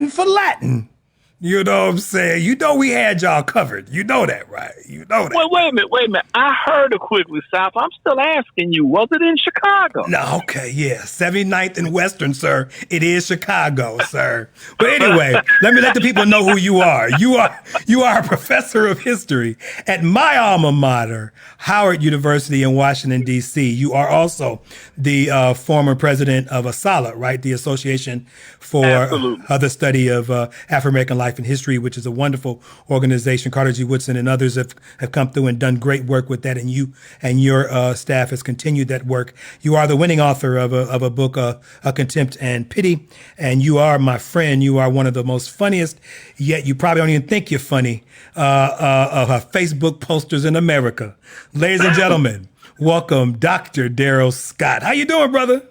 for Latin. You know what I'm saying? You know we had y'all covered. You know that, right? You know that. Well, wait a minute. I heard it quickly, South. I'm still asking you, was it in Chicago? No, okay, yeah. 79th and Western, sir. It is Chicago, sir. But anyway, let me let the people know who you are. You are a professor of history at my alma mater, Howard University in Washington, D.C. You are also the former president of ASALA, right? The Association for the Study of Afro-American Life and History, which is a wonderful organization. Carter G. Woodson and others have come through and done great work with that, and you and your staff has continued that work. You are the winning author of a book, A Contempt and Pity, and you are my friend. You are one of the most funniest, yet you probably don't even think you're funny, of Facebook posters in America. Ladies and gentlemen, welcome Dr. Daryl Scott. How you doing, brother?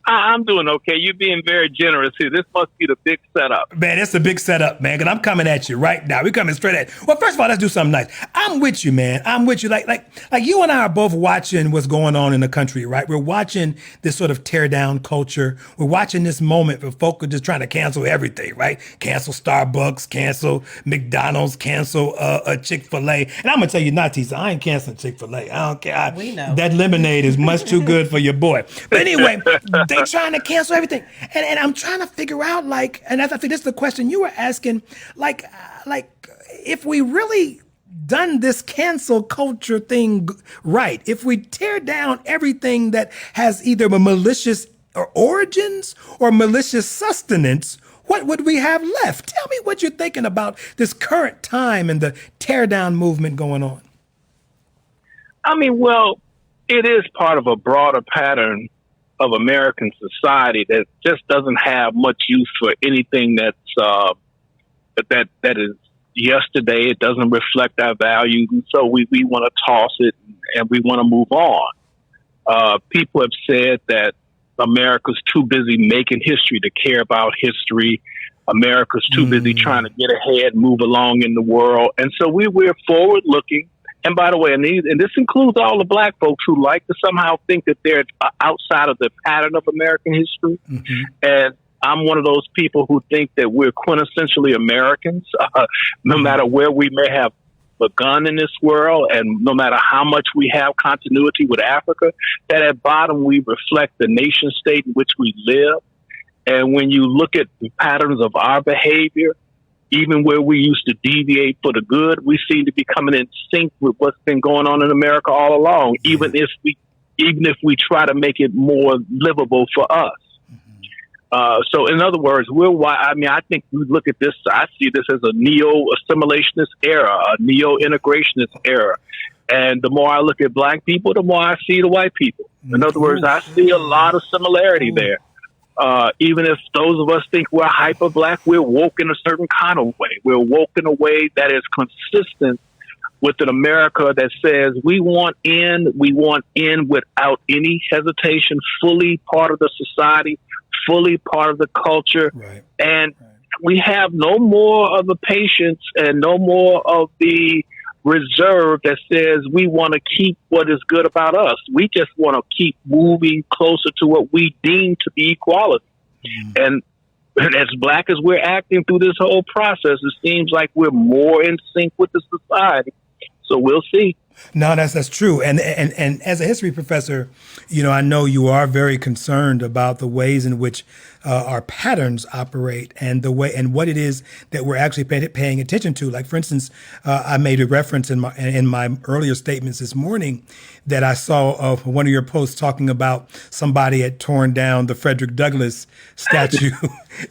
I'm doing okay. You're being very generous here. This must be the big setup. Man, it's a big setup, man, because I'm coming at you right now. We're coming straight at you. Well, first of all, let's do something nice. I'm with you, man. I'm with you. Like you and I are both watching what's going on in the country, right? We're watching this sort of tear down culture. We're watching this moment where folk are just trying to cancel everything, right? Cancel Starbucks, cancel McDonald's, cancel Chick-fil-A. And I'm going to tell you, Natisa, I ain't canceling Chick-fil-A. I don't care. We know. That lemonade is much too good for your boy. But anyway, they trying to cancel everything. And I'm trying to figure out, like, and I think this is the question you were asking, like if we really done this cancel culture thing right, if we tear down everything that has either a malicious origins or malicious sustenance, what would we have left? Tell me what you're thinking about this current time and the tear down movement going on. I mean, well, it is part of a broader pattern of American society that just doesn't have much use for anything that's that is yesterday. It doesn't reflect our values, and so we want to toss it and we want to move on. People have said that America's too busy making history to care about history. America's too busy trying to get ahead, move along in the world, and so we're forward looking. And by the way, and this includes all the black folks who like to somehow think that they're outside of the pattern of American history. Mm-hmm. And I'm one of those people who think that we're quintessentially Americans, no matter where we may have begun in this world, and no matter how much we have continuity with Africa, that at bottom we reflect the nation state in which we live. And when you look at the patterns of our behavior, even where we used to deviate for the good, we seem to be coming in sync with what's been going on in America all along, even if we try to make it more livable for us. So in other words, I think we look at this, I see this as a neo-assimilationist era, a neo-integrationist era. And the more I look at black people, the more I see the white people. In other words, I see a lot of similarity there. Even if those of us think we're hyper black, we're woke in a certain kind of way. We're woke in a way that is consistent with an America that says we want in without any hesitation, fully part of the society, fully part of the culture. Right. And we have no more of the patience and no more of the reserve that says we want to keep what is good about us. We just want to keep moving closer to what we deem to be equality. And as black as we're acting through this whole process, it seems like we're more in sync with the society. So we'll see. No, that's true. And as a history professor, I know you are very concerned about the ways in which our patterns operate and the way and what it is that we're actually paying attention to. Like, for instance, I made a reference in my earlier statements this morning that I saw of one of your posts talking about somebody had torn down the Frederick Douglass statue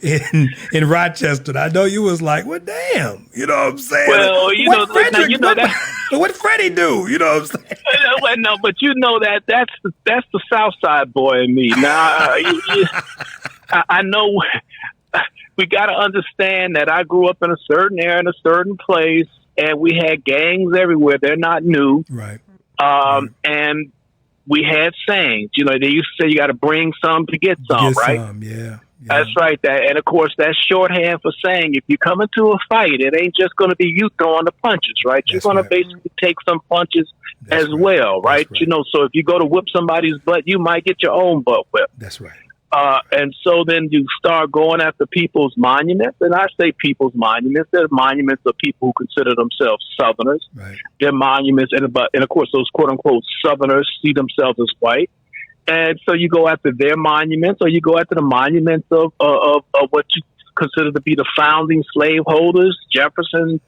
in Rochester. I know you was like, well, damn, you know what I'm saying? Well, What Freddie do? You know what I'm saying? Well, no, but that's the South Side boy in me. Now, I know we got to understand that I grew up in a certain era, in a certain place, and we had gangs everywhere. They're not new. Right. And we had sayings. They used to say you got to bring some to get some, right? Yeah. That's right. And of course, that's shorthand for saying if you come into a fight, it ain't just going to be you throwing the punches, right? You're going to basically take some punches well, right? So if you go to whip somebody's butt, you might get your own butt whipped. That's right. And so then you start going after people's monuments. And I say people's monuments. They're monuments of people who consider themselves Southerners. Right. They're monuments. And of course, those quote unquote Southerners see themselves as white. And so you go after their monuments, or you go after the monuments of what you consider to be the founding slaveholders, Jefferson,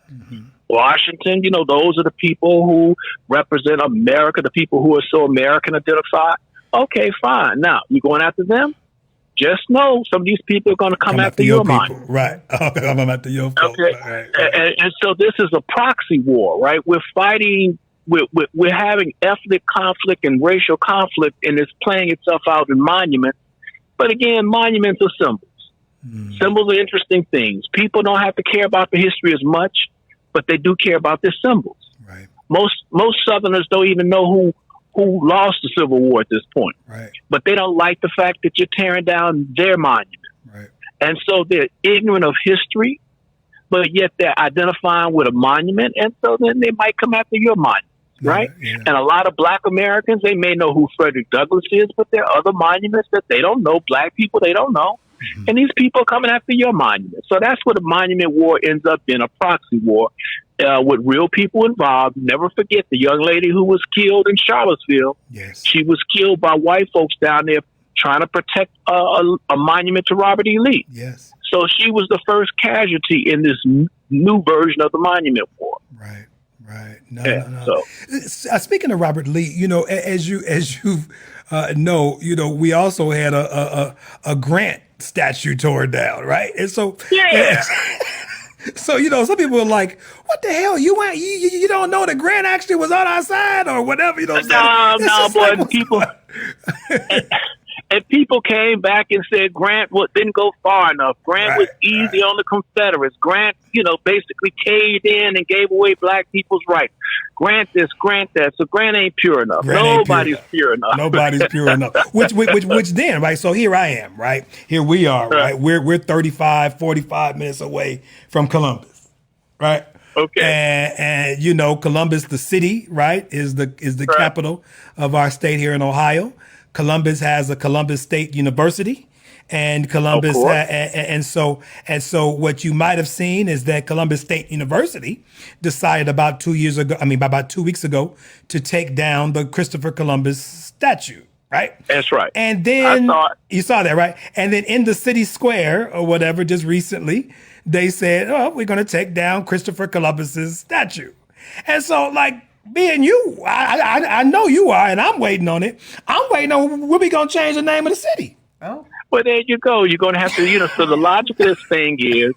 Washington. Those are the people who represent America, the people who are so American identified. Okay, fine. Now, you're going after them? Just know some of these people are going to come after your monument. Right. Okay, I'm after your folks. Okay. Right. And so this is a proxy war, right? We're fighting, we're having ethnic conflict and racial conflict, and it's playing itself out in monuments. But again, monuments are symbols. Symbols are interesting things. People don't have to care about the history as much, but they do care about their symbols. Right. Most Southerners don't even know who lost the Civil War at this point. Right. But they don't like the fact that you're tearing down their monument. Right. And so they're ignorant of history, but yet they're identifying with a monument, and so then they might come after your monument, right? Yeah. And a lot of Black Americans, they may know who Frederick Douglass is, but there are other monuments that they don't know. Black people, they don't know. And these people are coming after your monument. So that's what a monument war ends up being, a proxy war with real people involved. Never forget the young lady who was killed in Charlottesville. Yes. She was killed by white folks down there trying to protect a monument to Robert E. Lee. Yes. So she was the first casualty in this new version of the monument war. Right. Right. No. So, speaking of Robert Lee, as you know, we also had a Grant statue torn down, right? And so, so some people are like, "What the hell? You don't know that Grant actually was on our side or whatever?" No, boy, people. And people came back and said Grant didn't go far enough. Grant was easy on the Confederates. Grant, basically caved in and gave away Black people's rights. Grant this, Grant that. So Grant ain't pure enough. Nobody's pure enough. Nobody's pure enough. Which then, right? So here I am, right? Here we are, right? We're 35, 45 minutes away from Columbus, right? Okay. And Columbus, the city, right, is the capital of our state here in Ohio. Columbus has a Columbus State University, and Columbus and so what you might have seen is that Columbus State University decided about 2 weeks ago, to take down the Christopher Columbus statue. Right. That's right. And then you saw that, right? And then in the city square or whatever, just recently, they said, "Oh, we're going to take down Christopher Columbus's statue." And so, being you, I know you are, and I'm waiting on it. I'm waiting on when we going to change the name of the city. Oh. Well, there you go. You're going to have to, so the logic of this thing is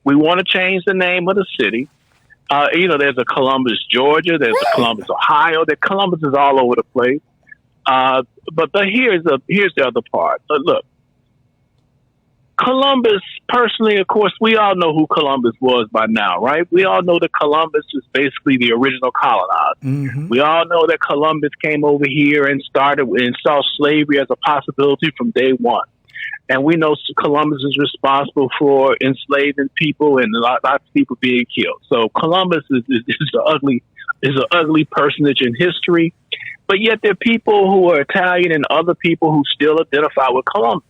we want to change the name of the city. There's a Columbus, Georgia. There's a Columbus, Ohio. Columbus is all over the place. But here's the other part. Look, Columbus, personally, of course, we all know who Columbus was by now, right? We all know that Columbus is basically the original colonizer. Mm-hmm. We all know that Columbus came over here and saw slavery as a possibility from day one. And we know Columbus is responsible for enslaving people and lots of people being killed. So Columbus is an ugly personage in history. But yet there are people who are Italian and other people who still identify with Columbus.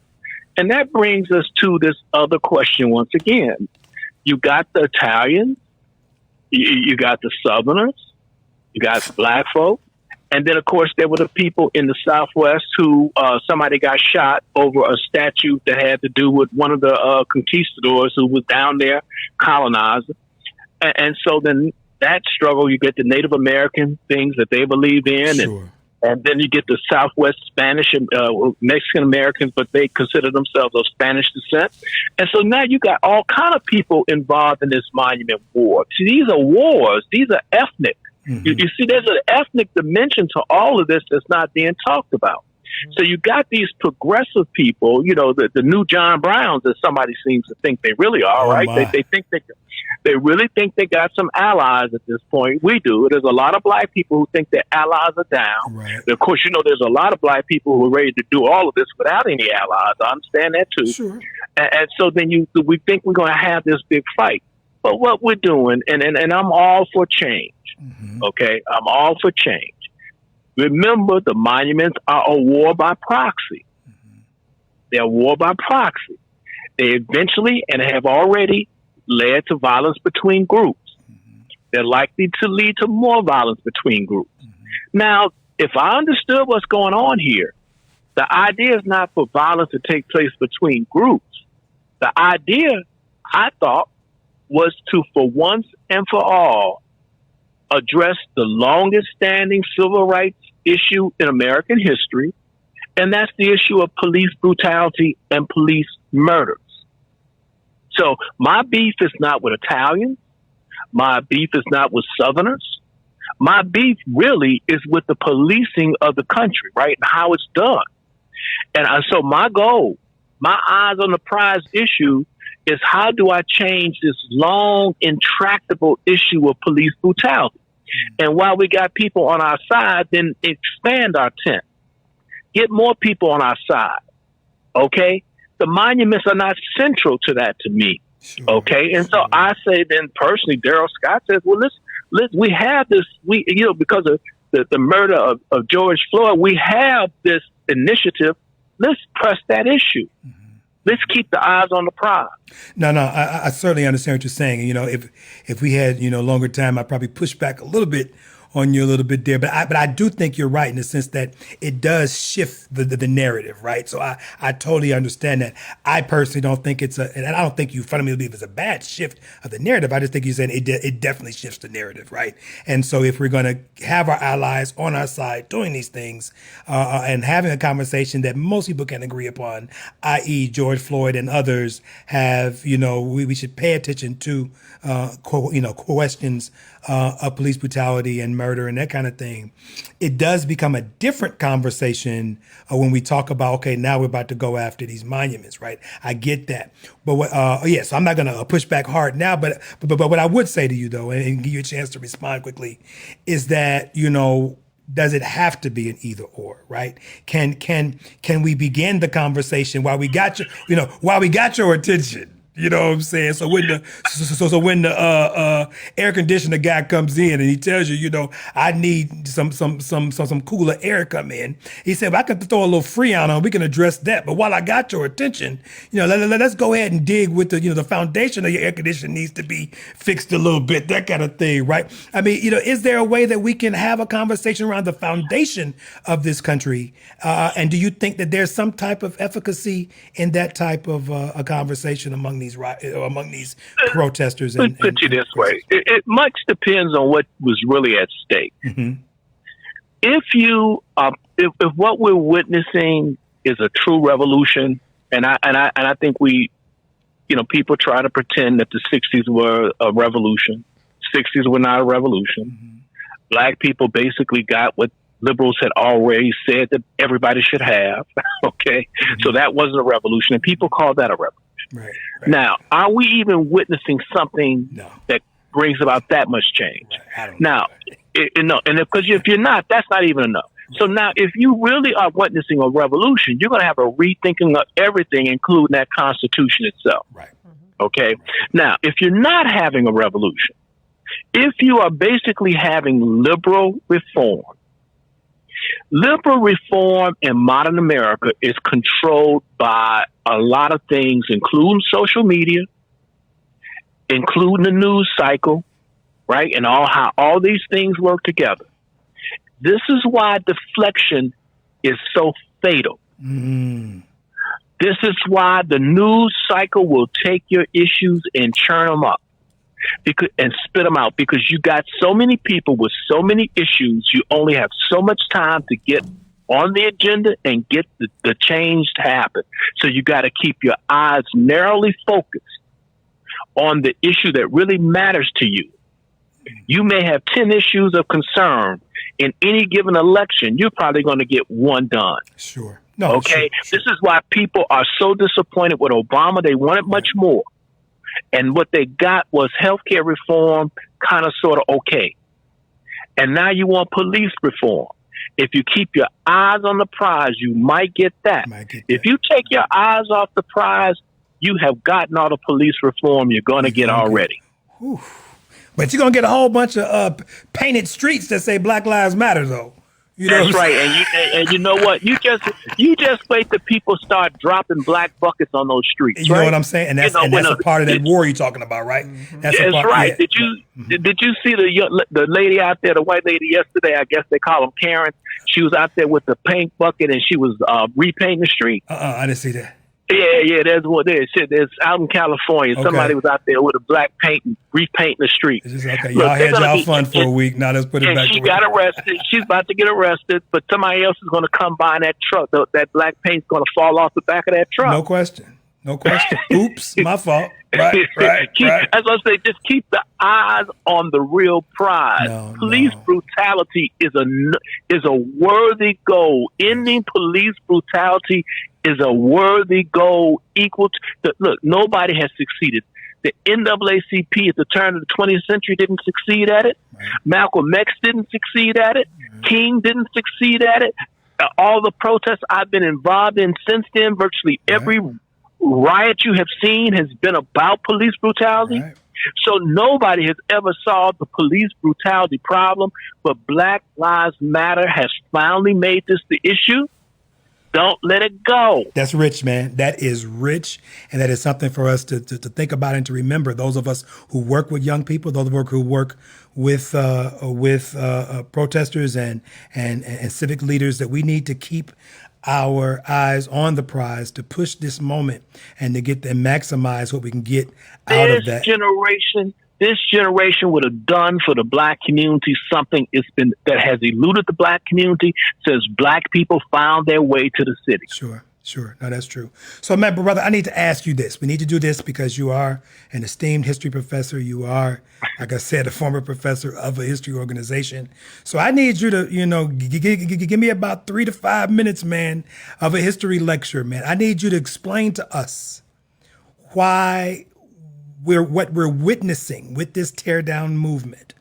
And that brings us to this other question once again. You got the Italians, you got the Southerners, you got the Black folk, and then, of course, there were the people in the Southwest who somebody got shot over a statue that had to do with one of the conquistadors who was down there colonizing. And so then that struggle, you get the Native American things that they believe in, sure. And then you get the Southwest Spanish and Mexican Americans, but they consider themselves of Spanish descent. And so now you got all kind of people involved in this monument war. See, these are wars. These are ethnic. Mm-hmm. You see, there's an ethnic dimension to all of this that's not being talked about. Mm-hmm. So you got these progressive people, the new John Browns, as somebody seems to think they really are, right? They really think they got some allies at this point. We do. There's a lot of Black people who think their allies are down. Right. Of course, there's a lot of Black people who are ready to do all of this without any allies. I understand that too. Sure. And so then we think we're going to have this big fight. But what we're doing, and I'm all for change. Mm-hmm. Okay, I'm all for change. Remember, the monuments are a war by proxy. Mm-hmm. They're war by proxy. They eventually and have already led to violence between groups. They're likely to lead to more violence between groups. Now, if I understood what's going on here, the idea is not for violence to take place between groups. The idea, I thought, was to, for once and for all, address the longest standing civil rights issue in American history, and that's the issue of police brutality and police murders. So my beef is not with Italians. My beef is not with Southerners. My beef really is with the policing of the country, right, and how it's done. And so my goal, my eyes on the prize issue, is how do I change this long, intractable issue of police brutality? And while we got people on our side, then expand our tent. Get more people on our side, okay? The monuments are not central to that to me, okay? And so I say then personally, Daryl Scott says, well, let's we have this, because of the murder of George Floyd, we have this initiative. Let's press that issue. Let's keep the eyes on the prize. No, I certainly understand what you're saying. If we had, longer time, I'd probably push back a little bit on you a little bit there. But I do think you're right in the sense that it does shift the narrative, right? So I totally understand that. I personally don't think and I don't think you fundamentally believe it's a bad shift of the narrative. I just think you said it definitely shifts the narrative, right? And so if we're going to have our allies on our side doing these things and having a conversation that most people can agree upon, i.e. George Floyd and others have, we should pay attention to, questions of police brutality and murder and that kind of thing. It does become a different conversation when we talk about, okay, now we're about to go after these monuments, right? I get that. But so I'm not going to push back hard now, but what I would say to you though, and give you a chance to respond quickly, is that, does it have to be an either or, right? Can we begin the conversation while we got your attention? You know what I'm saying? So when the air conditioner guy comes in and he tells you, I need some cooler air to come in. He said, well, I can throw a little Freon on. We can address that. But while I got your attention, let's go ahead and dig with the foundation of your air conditioner needs to be fixed a little bit, that kind of thing, right? I mean, is there a way that we can have a conversation around the foundation of this country? And do you think that there's some type of efficacy in that type of a conversation among these protesters? Let me put you this way. It much depends on what was really at stake. Mm-hmm. If what we're witnessing is a true revolution, and I think people try to pretend that the 60s were a revolution. 60s were not a revolution. Mm-hmm. Black people basically got what liberals had already said that everybody should have. Okay. Mm-hmm. So that wasn't a revolution, and people call that a revolution. Right. Now, are we even witnessing something that brings about that much change? Right. Now, because if you're not, that's not even enough. Right. So now, if you really are witnessing a revolution, you're going to have a rethinking of everything, including that Constitution itself. Right. Okay. Now, if you're not having a revolution, if you are basically having liberal reform in modern America is controlled by a lot of things, including social media, including the news cycle, right? And how all these things work together. This is why deflection is so fatal. Mm. This is why the news cycle will take your issues and churn them up and spit them out, because you got so many people with so many issues. You only have so much time to get on the agenda and get the change to happen. So you got to keep your eyes narrowly focused on the issue that really matters to you. You may have 10 issues of concern in any given election. You're probably going to get one done. Sure. No. Okay. Sure. This is why people are so disappointed with Obama. They wanted much more. And what they got was healthcare reform, kind of sort of okay. And now you want police reform. If you keep your eyes on the prize, you might get that. If you take your eyes off the prize, you have gotten all the police reform you're going to get already. Whew. But you're going to get a whole bunch of painted streets that say Black Lives Matter, though. You know That's right, and you know what? You just wait till people start dropping black buckets on those streets. You right? know what I'm saying? And that's a part of that war you're talking about, right? That's That's right. Yeah. Did you see the lady out there, the white lady yesterday? I guess they call them Karen. She was out there with the paint bucket and she was repainting the street. I didn't see that. Yeah, that's what it is. It's out in California. Okay. Somebody was out there with a black paint and repainting the street. It's just, okay, y'all had y'all fun for a week. Now let's put it back. And she got arrested. She's about to get arrested, but somebody else is going to come by in that truck. That black paint's going to fall off the back of that truck. No question. Oops, my fault. Right. As I say, just keep the eyes on the real prize. Police brutality is a worthy goal. Ending police brutality is a worthy goal equal to, look, nobody has succeeded. The NAACP at the turn of the 20th century didn't succeed at it. Right. Malcolm X didn't succeed at it. Right. King didn't succeed at it. All the protests I've been involved in since then, virtually every riot you have seen has been about police brutality. Right. So nobody has ever solved the police brutality problem, but Black Lives Matter has finally made this the issue. Don't let it go. That's rich, man. That is rich. And that is something for us to think about and to remember. Those of us who work with young people, those of us who work with protesters and civic leaders, that we need to keep our eyes on the prize to push this moment and to get and maximize what we can get out of that. This generation would have done for the Black community something that has eluded the Black community since Black people found their way to the city. Sure. No, that's true. So, Matt, brother, I need to ask you this. We need to do this because you are an esteemed history professor. You are, like I said, a former professor of a history organization. So I need you to, give me about 3 to 5 minutes, man, of a history lecture, man. I need you to explain to us why what we're witnessing with this tear down movement,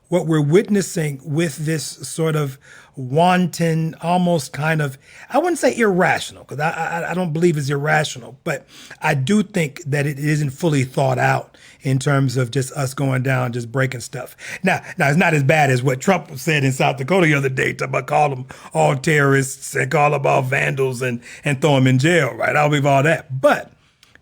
what we're witnessing with this sort of wanton, almost kind of, I wouldn't say irrational, because I don't believe it's irrational, but I do think that it isn't fully thought out in terms of just us going down, just breaking stuff. Now it's not as bad as what Trump said in South Dakota the other day, about call them all terrorists and call them all vandals and throw them in jail, right? I'll believe all that. But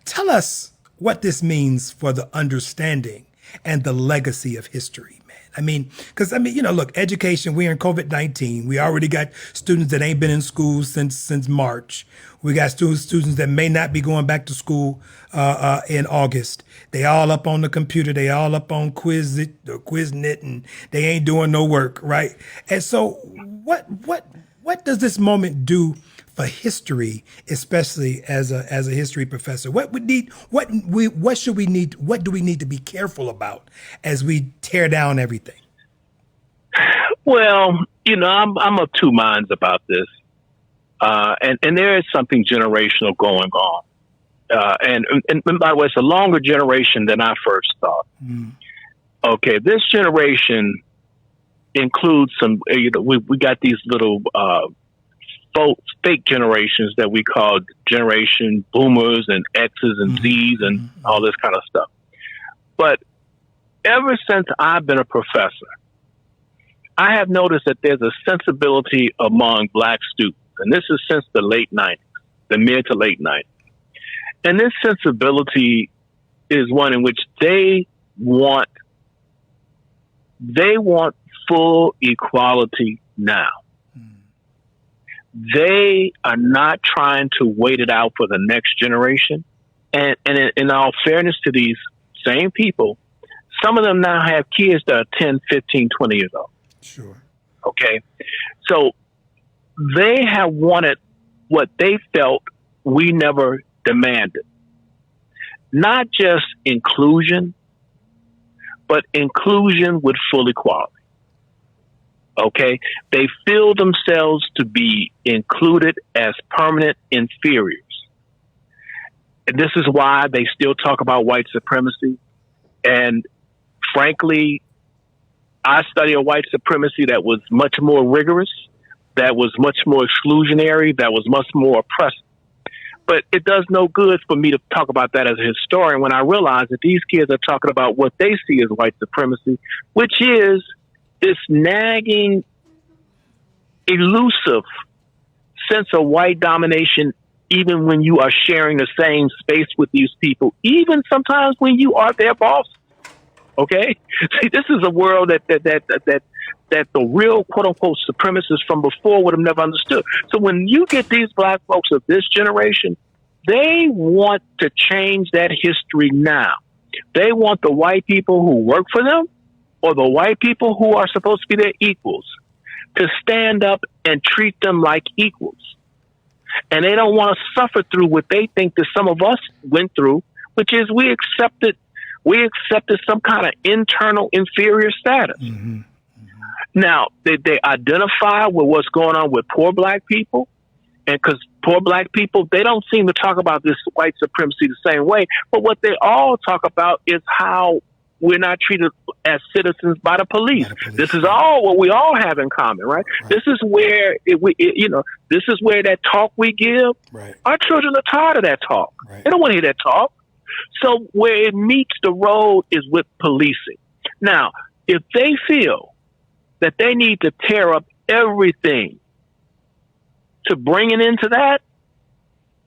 tell us what this means for the understanding and the legacy of history, man. Look, education, we're in COVID-19. We already got students that ain't been in school since March. We got students that may not be going back to school in August. They all up on the computer. They all up on Quiznet, and they ain't doing no work, right? And so what does this moment do for history, especially as a history professor? What do we need to be careful about as we tear down everything? Well, I'm of two minds about this, and there is something generational going on, and by the way, it's a longer generation than I first thought. Okay, this generation includes some. We got these little fake generations that we call generation boomers and X's and Z's and all this kind of stuff. But ever since I've been a professor, I have noticed that there's a sensibility among Black students, and this is since the late 90s, the mid to late 90s. And this sensibility is one in which they want full equality now. They are not trying to wait it out for the next generation. And in all fairness to these same people, some of them now have kids that are 10, 15, 20 years old. Sure. Okay. So they have wanted what they felt we never demanded. Not just inclusion, but inclusion with full equality. Okay, they feel themselves to be included as permanent inferiors. And this is why they still talk about white supremacy. And frankly, I study a white supremacy that was much more rigorous, that was much more exclusionary, that was much more oppressive. But it does no good for me to talk about that as a historian when I realize that these kids are talking about what they see as white supremacy, which is this nagging elusive sense of white domination, even when you are sharing the same space with these people, even sometimes when you are their boss. Okay, see, this is a world that the real quote unquote supremacists from before would have never understood. So when you get these black folks of this generation, they want to change that history now. They want the white people who work for them, or the white people who are supposed to be their equals, to stand up and treat them like equals. And they don't want to suffer through what they think that some of us went through, which is we accepted some kind of internal inferior status. Mm-hmm. Now, they identify with what's going on with poor black people. And because poor black people, they don't seem to talk about this white supremacy the same way. But what they all talk about is how we're not treated as citizens by the police. This is all what we all have in common, right? This is where this is where that talk we give. Right. Our children are tired of that talk. Right. They don't want to hear that talk. So where it meets the road is with policing. Now, if they feel that they need to tear up everything to bring it into that,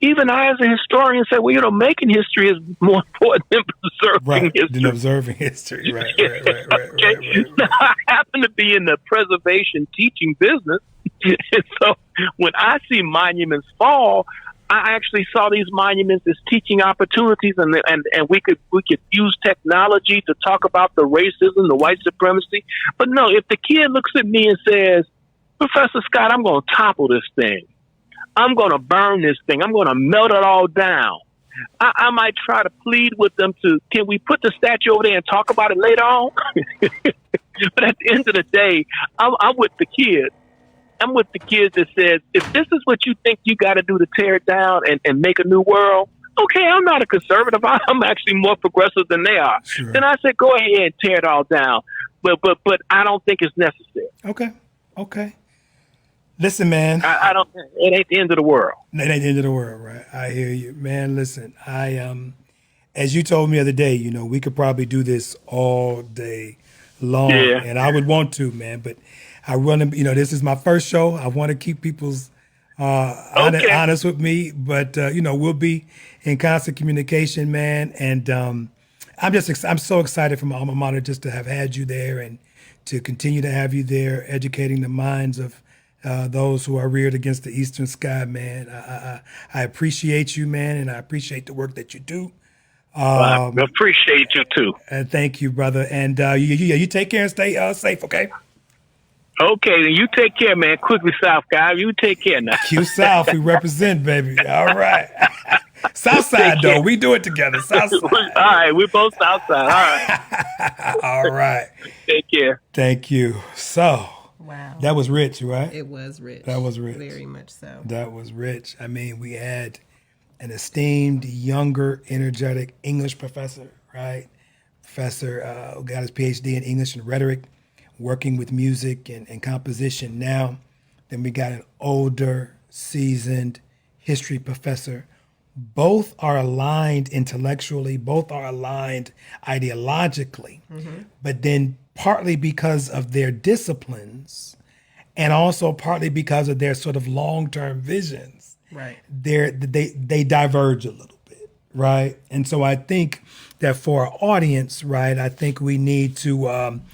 even I, as a historian, say, well, making history is more important than preserving history. Than observing history, right. Now, I happen to be in the preservation teaching business, and so when I see monuments fall, I actually saw these monuments as teaching opportunities, and we could use technology to talk about the racism, the white supremacy. But no, if the kid looks at me and says, Professor Scott, I'm going to topple this thing. I'm going to burn this thing. I'm going to melt it all down. I might try to plead with them can we put the statue over there and talk about it later on? But at the end of the day, I'm with the kids. I'm with the kids that says, if this is what you think you got to do to tear it down and make a new world, okay, I'm not a conservative. I'm actually more progressive than they are. Sure. Then I said, go ahead and tear it all down. But I don't think it's necessary. Okay. Listen, man. I don't. It ain't the end of the world. It ain't the end of the world, right? I hear you, man. Listen, as you told me the other day, we could probably do this all day long, and I would want to, man. But I want to, this is my first show. I want to keep people's honest with me, but we'll be in constant communication, man. And I'm so excited for my alma mater just to have had you there and to continue to have you there, educating the minds of those who are reared against the eastern sky, man. I appreciate you, man, and I appreciate the work that you do. I appreciate you too. And thank you, brother. And you take care and stay safe, okay? Okay, then you take care, man. Quickly South, guy. You take care now. Q South, we represent, baby. All right. South side, though. We do it together. South side. All right, we're both South side. All right. All right. Take care. Thank you. So. Wow. That was rich, right? It was rich. That was rich. Very much so. That was rich. I mean, we had an esteemed, younger, energetic English professor, right? Professor who got his PhD in English and rhetoric, working with music and composition now. Then we got an older, seasoned history professor. Both are aligned intellectually, both are aligned ideologically, but then partly because of their disciplines and also partly because of their sort of long-term visions, right? They diverge a little bit, right? And so I think that for our audience, right, I think we need to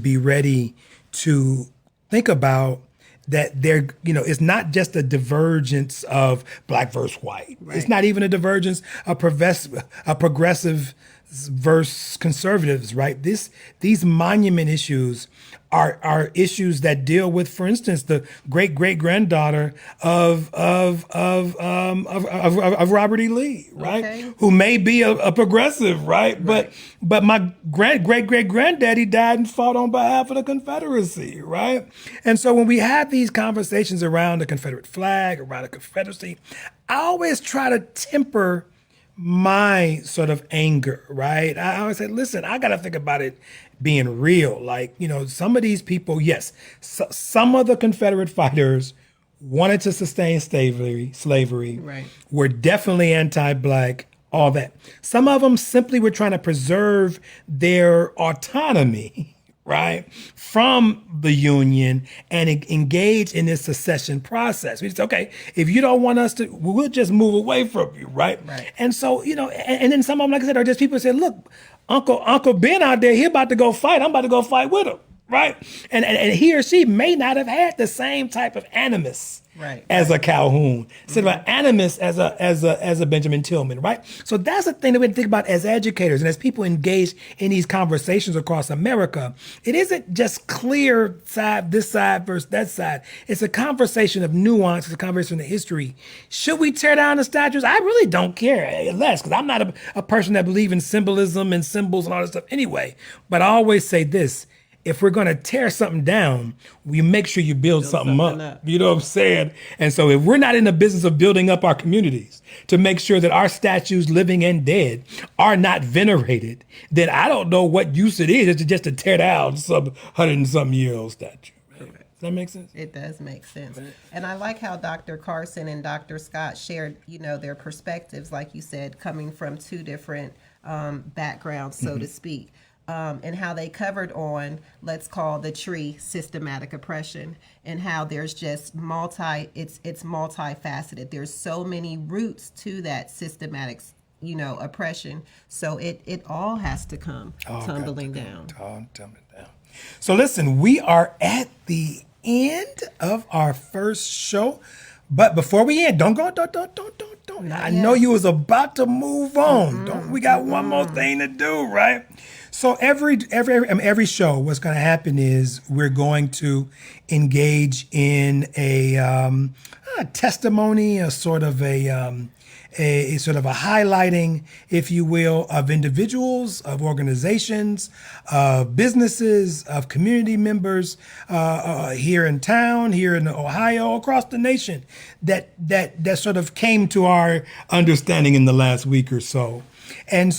be ready to think about that there, it's not just a divergence of black versus white. Right. It's not even a divergence of progressive versus conservatives, right? These monument issues are issues that deal with, for instance, the great granddaughter of Robert E. Lee, right? Okay. Who may be a progressive, right? But my great granddaddy died and fought on behalf of the Confederacy, right? And so when we have these conversations around the Confederate flag, around the Confederacy, I always try to temper my sort of anger, right? I always say, listen, I got to think about it being real. Like, some of these people, yes, some of the Confederate fighters wanted to sustain slavery, right, were definitely anti-black, all that. Some of them simply were trying to preserve their autonomy, right, from the Union and engage in this secession process. We just, okay, if you don't want us to, we'll just move away from you, right? Right. And so, and then some of them, like I said, are just people who said, look, Uncle Ben out there, he about to go fight. I'm about to go fight with him, right? And he or she may not have had the same type of animus as a Calhoun, instead of an animus as a Benjamin Tillman, right? So that's the thing that we think about as educators and as people engage in these conversations across America. It isn't just clear this side versus that side. It's a conversation of nuance. It's a conversation of history. Should we tear down the statues? I really don't care less, because I'm not a person that believes in symbolism and symbols and all this stuff anyway. But I always say this. If we're going to tear something down, we make sure you build something up. You know what I'm saying? And so if we're not in the business of building up our communities to make sure that our statues, living and dead, are not venerated, then I don't know what use it is just to tear down some 100-and-some-year-old statue. Does that make sense? It does make sense. And I like how Dr. Carson and Dr. Scott shared, their perspectives, like you said, coming from two different backgrounds, so to speak. And how they covered on, let's call the tree systematic oppression, and how there's just it's multifaceted. There's so many roots to that systematic, oppression. So it all has to come tumbling down. So listen, we are at the end of our first show, but before we end, don't go. I know you was about to move on. We got one more thing to do, right? So every show, what's going to happen is we're going to engage in a testimony, a sort of a highlighting, if you will, of individuals, of organizations, of businesses, of community members here in town, here in Ohio, across the nation, that sort of came to our understanding in the last week or so. And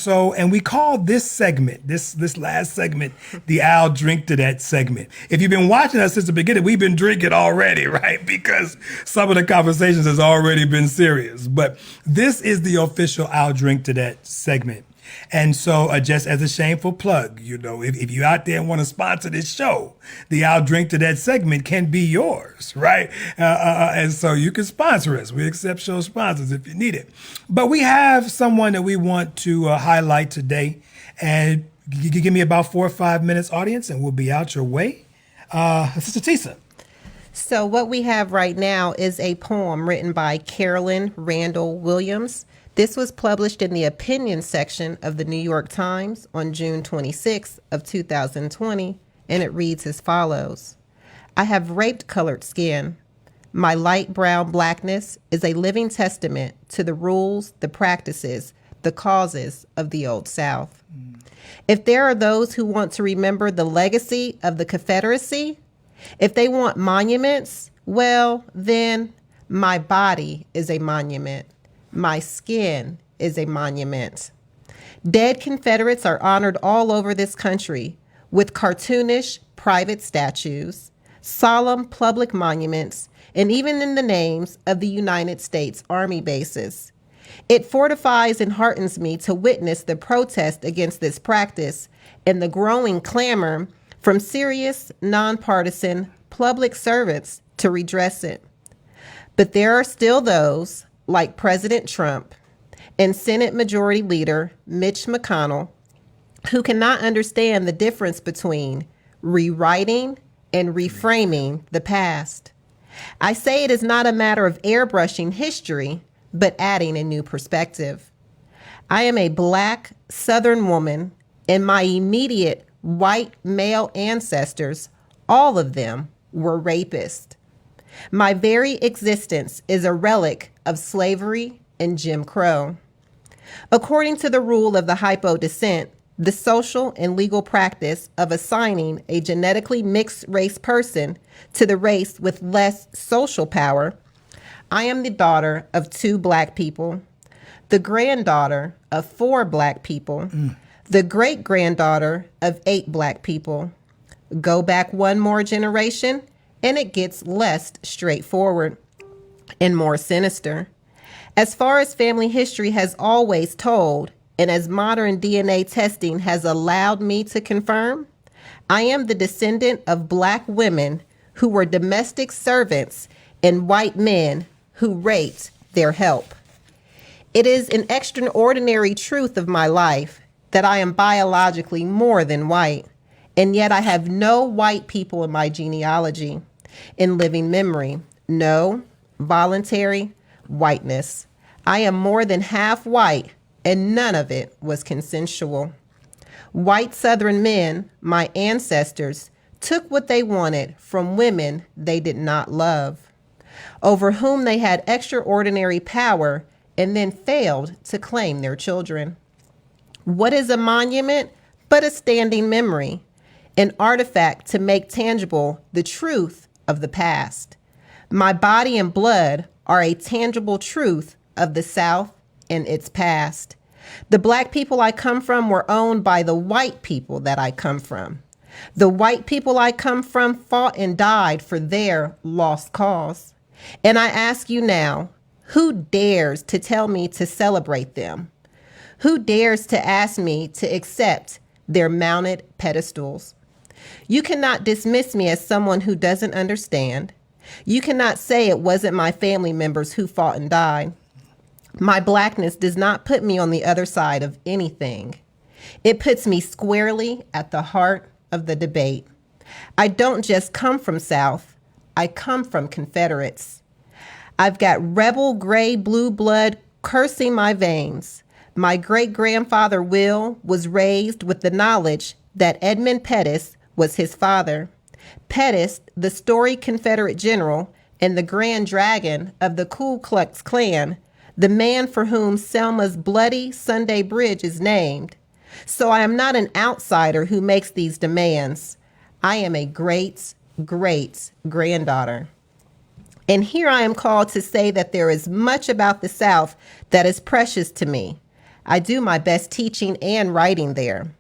we call this segment, this last segment, the I'll Drink to That segment. If you've been watching us since the beginning, we've been drinking already, right? Because some of the conversations has already been serious. But this is the official I'll Drink to That segment. And so just as a shameful plug, if you're out there and want to sponsor this show, the I'll Drink to That segment can be yours, right? And so you can sponsor us. We accept show sponsors if you need it. But we have someone that we want to highlight today. And you can give me about 4 or 5 minutes, audience, and we'll be out your way. Sister Tisa. So what we have right now is a poem written by Carolyn Randall Williams. This was published in the opinion section of the New York Times on June 26th of 2020, and it reads as follows. I have raped colored skin. My light brown blackness is a living testament to the rules, the practices, the causes of the Old South. If there are those who want to remember the legacy of the Confederacy, if they want monuments, well, then my body is a monument. My skin is a monument. Dead Confederates are honored all over this country with cartoonish private statues, solemn public monuments, and even in the names of the United States Army bases. It fortifies and heartens me to witness the protest against this practice and the growing clamor from serious, nonpartisan public servants to redress it. But there are still those, like President Trump and Senate Majority Leader Mitch McConnell, who cannot understand the difference between rewriting and reframing the past. I say it is not a matter of airbrushing history, but adding a new perspective. I am a Black Southern woman, and my immediate white male ancestors, all of them, were rapists. My very existence is a relic of slavery and Jim Crow. According to the rule of the hypo descent, the social and legal practice of assigning a genetically mixed race person to the race with less social power, I am the daughter of 2 Black people, the granddaughter of 4 Black people, the great-granddaughter of 8 Black people. Go back one more generation, and it gets less straightforward and more sinister. As far as family history has always told, and as modern DNA testing has allowed me to confirm, I am the descendant of black women who were domestic servants and white men who raped their help. It is an extraordinary truth of my life that I am biologically more than white, and yet I have no white people in my genealogy, in living memory, no voluntary whiteness. I am more than half white, and none of it was consensual. White Southern men, my ancestors, took what they wanted from women they did not love, over whom they had extraordinary power, and then failed to claim their children. What is a monument but a standing memory, an artifact to make tangible the truth of the past? My body and blood are a tangible truth of the South and its past. The black people I come from were owned by the white people that I come from. The white people I come from fought and died for their lost cause. And I ask you now, who dares to tell me to celebrate them? Who dares to ask me to accept their mounted pedestals? You cannot dismiss me as someone who doesn't understand. You cannot say it wasn't my family members who fought and died. My blackness does not put me on the other side of anything. It puts me squarely at the heart of the debate. I don't just come from South, I come from Confederates. I've got rebel gray blue blood coursing my veins. My great-grandfather Will was raised with the knowledge that Edmund Pettus was his father. Pettus, the storied Confederate general and the Grand Dragon of the Ku Klux Klan, the man for whom Selma's bloody Sunday Bridge is named. So I am not an outsider who makes these demands. I am a great-great-granddaughter. And here I am called to say that there is much about the South that is precious to me. I do my best teaching and writing there.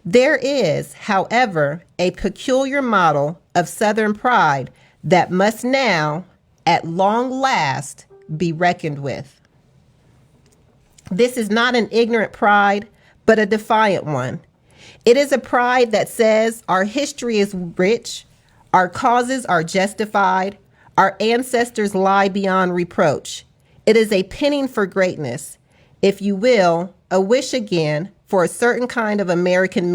There is, however, a peculiar model of Southern pride that must now, at long last, be reckoned with. This is not an ignorant pride, but a defiant one. It is a pride that says our history is rich, our causes are justified, our ancestors lie beyond reproach. It is a penning for greatness, if you will, a wish again for a certain kind of American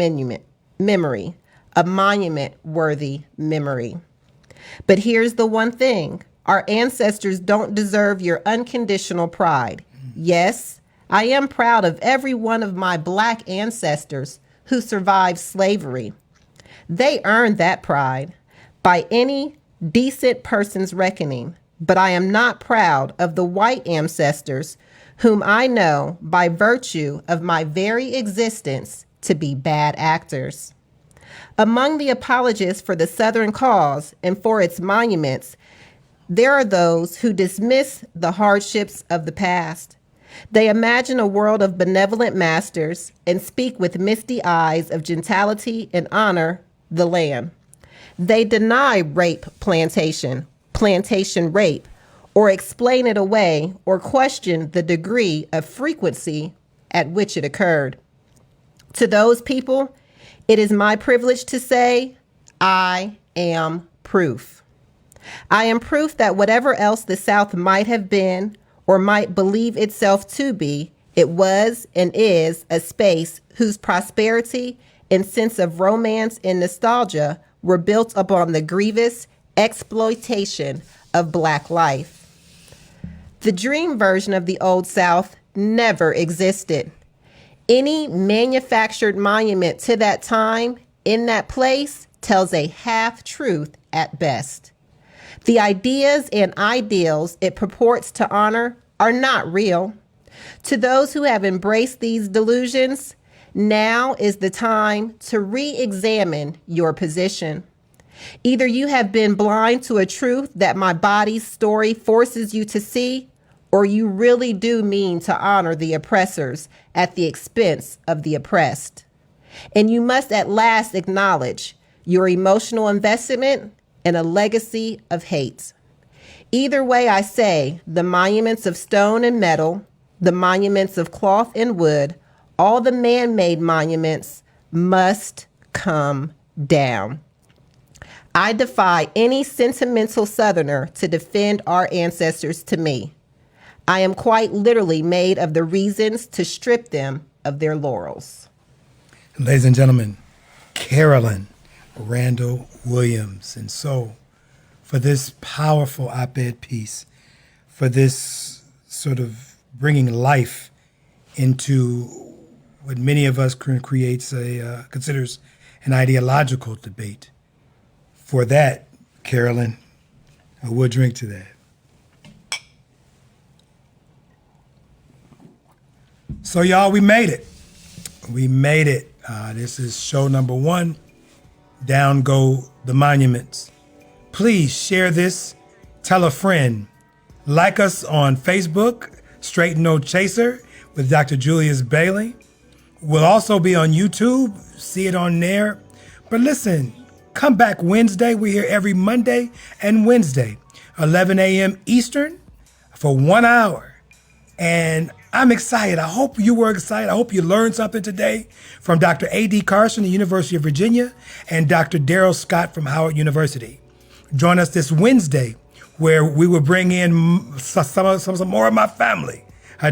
memory, a monument-worthy memory. But here's the one thing. Our ancestors don't deserve your unconditional pride. Yes, I am proud of every one of my black ancestors who survived slavery. They earned that pride by any decent person's reckoning, but I am not proud of the white ancestors whom I know by virtue of my very existence to be bad actors. Among the apologists for the Southern cause and for its monuments, there are those who dismiss the hardships of the past. They imagine a world of benevolent masters and speak with misty eyes of gentility and honor the land. They deny plantation rape, or explain it away, or question the degree of frequency at which it occurred. To those people, it is my privilege to say, I am proof. I am proof that whatever else the South might have been or might believe itself to be, it was and is a space whose prosperity and sense of romance and nostalgia were built upon the grievous exploitation of black life. The dream version of the Old South never existed. Any manufactured monument to that time in that place tells a half-truth at best. The ideas and ideals it purports to honor are not real. To those who have embraced these delusions, now is the time to re-examine your position. Either you have been blind to a truth that my body's story forces you to see, or you really do mean to honor the oppressors at the expense of the oppressed. And you must at last acknowledge your emotional investment in a legacy of hate. Either way, I say, the monuments of stone and metal, the monuments of cloth and wood, all the man-made monuments must come down. I defy any sentimental Southerner to defend our ancestors to me. I am quite literally made of the reasons to strip them of their laurels. Ladies and gentlemen, Carolyn Randall Williams. And so, for this powerful op-ed piece, for this sort of bringing life into what many of us considers an ideological debate, for that, Carolyn, I will drink to that. So, y'all, we made it. We made it. This is show number 1. Down go the monuments. Please share this. Tell a friend. Like us on Facebook, Straight No Chaser with Dr. Julius Bailey. We'll also be on YouTube. See it on there. But listen, come back Wednesday. We're here every Monday and Wednesday, 11 a.m. Eastern for 1 hour. And I'm excited. I hope you were excited. I hope you learned something today from Dr. A.D. Carson, the University of Virginia, and Dr. Daryl Scott from Howard University. Join us this Wednesday, where we will bring in some more of my family,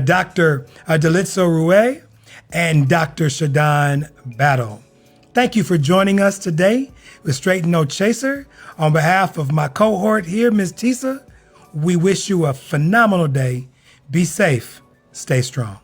Dr. Delitzo Rue and Dr. Shadon Battle. Thank you for joining us today with Straight No Chaser. On behalf of my cohort here, Ms. Tisa, we wish you a phenomenal day. Be safe. Stay strong.